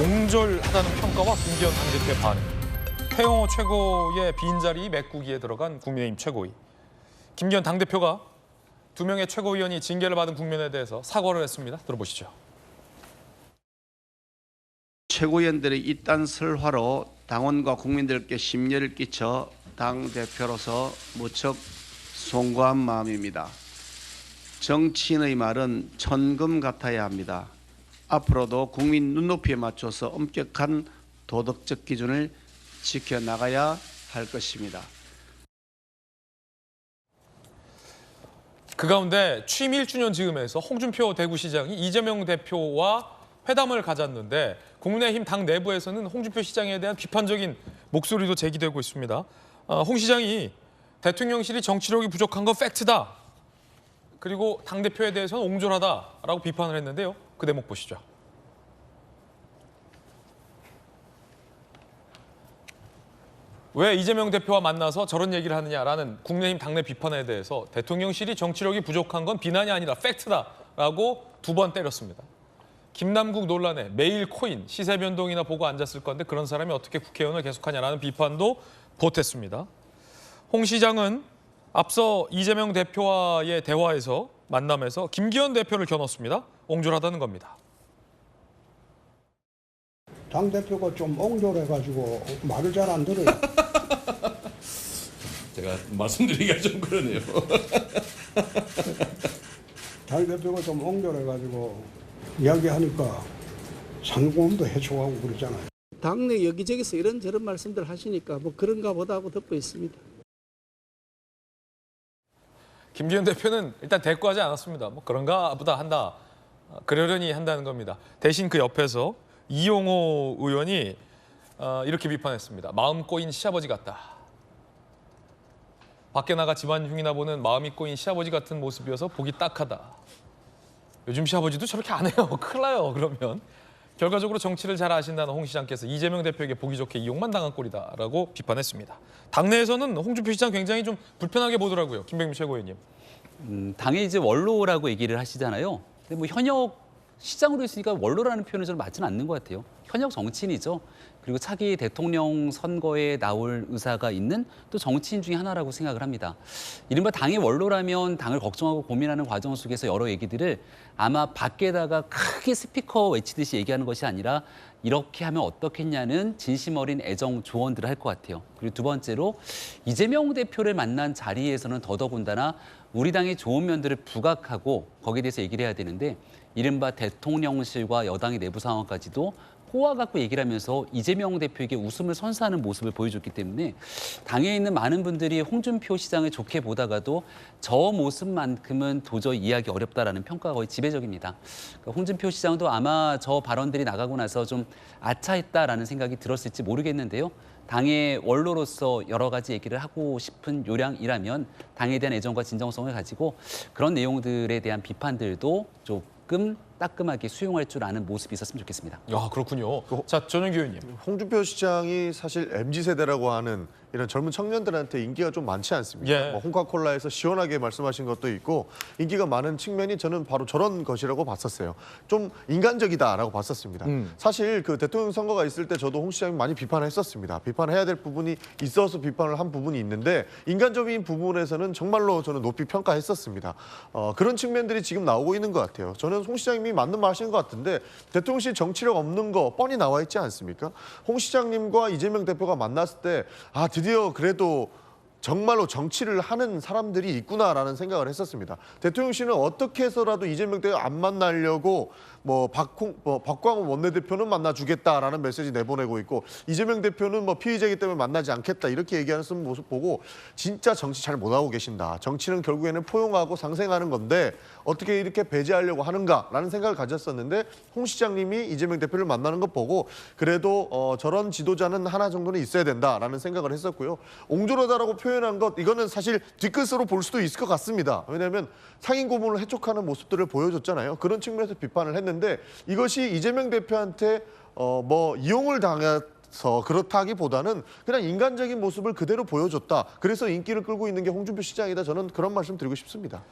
옹졸하다는 평가와 김기현 당대표의 반응. 태영호 최고의 빈자리 메꾸기에 들어간 국민의힘 최고위. 김기현 당대표가 2명의 최고위원이 징계를 받은 국면에 대해서 사과를 했습니다. 들어보시죠. 최고위원들의 이딴 설화로 당원과 국민들께 심려를 끼쳐 당대표로서 무척 송구한 마음입니다. 정치인의 말은 천금 같아야 합니다. 앞으로도 국민 눈높이에 맞춰서 엄격한 도덕적 기준을 지켜나가야 할 것입니다. 그 가운데 취임 1주년 즈음에서 홍준표 대구시장이 이재명 대표와 회담을 가졌는데 국민의힘 당 내부에서는 홍준표 시장에 대한 비판적인 목소리도 제기되고 있습니다. 홍 시장이 대통령실이 정치력이 부족한 건 팩트다. 그리고 당대표에 대해서는 옹졸하다라고 비판을 했는데요. 그 대목 보시죠. 왜 이재명 대표와 만나서 저런 얘기를 하느냐라는 국민의힘 당내 비판에 대해서 대통령실이 정치력이 부족한 건 비난이 아니라 팩트다라고 2번 때렸습니다. 김남국 논란에 매일 코인, 시세 변동이나 보고 앉았을 건데 그런 사람이 어떻게 국회의원을 계속하냐라는 비판도 보탰습니다. 홍 시장은 앞서 이재명 대표와의 대화에서 만남에서 김기현 대표를 겨눴습니다. 옹졸하다는 겁니다. 당대표가 좀 옹졸해가지고 말을 잘 안 들어요. 제가 말씀드리기가 좀 그러네요. 당대표가 좀 옹졸해가지고 이야기하니까 상공도 해촉하고 그러잖아요. 당내 여기저기서 이런저런 말씀들 하시니까 뭐 그런가 보다 하고 듣고 있습니다. 김기현 대표는 일단 대꾸하지 않았습니다. 뭐 그런가 보다 한다. 그러려니 한다는 겁니다. 대신 그 옆에서 이용호 의원이 이렇게 비판했습니다. 마음 꼬인 시아버지 같다. 밖에 나가 집안 흉이나 보는 마음이 꼬인 시아버지 같은 모습이어서 보기 딱하다. 요즘 시아버지도 저렇게 안 해요. 큰일 나요. 그러면. 결과적으로 정치를 잘 아신다는 홍 시장께서 이재명 대표에게 보기 좋게 이용만 당한 꼴이다라고 비판했습니다. 당내에서는 홍준표 시장 굉장히 좀 불편하게 보더라고요. 김병민 최고위원님. 당에 이제 원로라고 얘기를 하시잖아요. 근데 뭐 현역 시장으로 있으니까 원로라는 표현은 저는 맞지는 않는 것 같아요. 현역 정치인이죠. 그리고 차기 대통령 선거에 나올 의사가 있는 또 정치인 중에 하나라고 생각을 합니다. 이른바 당의 원로라면 당을 걱정하고 고민하는 과정 속에서 여러 얘기들을 아마 밖에다가 크게 스피커 외치듯이 얘기하는 것이 아니라 이렇게 하면 어떻겠냐는 진심 어린 애정 조언들을 할 것 같아요. 그리고 두 번째로 이재명 대표를 만난 자리에서는 더더군다나 우리 당의 좋은 면들을 부각하고 거기에 대해서 얘기를 해야 되는데 이른바 대통령실과 여당의 내부 상황까지도 꼬아갖고 얘기를 하면서 이재명 대표에게 웃음을 선사하는 모습을 보여줬기 때문에 당에 있는 많은 분들이 홍준표 시장을 좋게 보다가도 저 모습만큼은 도저히 이해하기 어렵다라는 평가가 거의 지배적입니다. 그러니까 홍준표 시장도 아마 저 발언들이 나가고 나서 좀 아차했다라는 생각이 들었을지 모르겠는데요. 당의 원로로서 여러 가지 얘기를 하고 싶은 요량이라면 당에 대한 애정과 진정성을 가지고 그런 내용들에 대한 비판들도 조금 따끔하게 수용할 줄 아는 모습이 있었으면 좋겠습니다. 야, 그렇군요. 자, 전영기 의원님. 홍준표 시장이 사실 MZ세대라고 하는 이런 젊은 청년들한테 인기가 좀 많지 않습니까? 예. 뭐 홍카콜라에서 시원하게 말씀하신 것도 있고 인기가 많은 측면이 저는 바로 저런 것이라고 봤었어요. 좀 인간적이다라고 봤었습니다. 사실 그 대통령 선거가 있을 때 저도 홍 시장이 많이 비판했었습니다. 비판해야 될 부분이 있어서 비판을 한 부분이 있는데 인간적인 부분에서는 정말로 저는 높이 평가했었습니다. 그런 측면들이 지금 나오고 있는 것 같아요. 저는 홍 시장님이 맞는 말 하신 것 같은데 대통령실 정치력 없는 거 뻔히 나와 있지 않습니까? 홍 시장님과 이재명 대표가 만났을 때 드디어 그래도 정말로 정치를 하는 사람들이 있구나라는 생각을 했었습니다. 대통령실은 어떻게 해서라도 이재명 대표 안 만나려고 박광훈 원내대표는 만나주겠다라는 메시지 내보내고 있고 이재명 대표는 피의자이기 때문에 만나지 않겠다 이렇게 얘기하는 모습 보고 진짜 정치 잘 못하고 계신다. 정치는 결국에는 포용하고 상생하는 건데 어떻게 이렇게 배제하려고 하는가라는 생각을 가졌었는데 홍 시장님이 이재명 대표를 만나는 것 보고 그래도 저런 지도자는 하나 정도는 있어야 된다라는 생각을 했었고요. 옹졸하다라고 표현한 것 이거는 사실 뒤끝으로 볼 수도 있을 것 같습니다. 왜냐하면 상임 고문을 해촉하는 모습들을 보여줬잖아요. 그런 측면에서 비판을 했는데 이것이 이재명 대표한테 이용을 당해서 그렇다기보다는 그냥 인간적인 모습을 그대로 보여줬다. 그래서 인기를 끌고 있는 게 홍준표 시장이다. 저는 그런 말씀 드리고 싶습니다.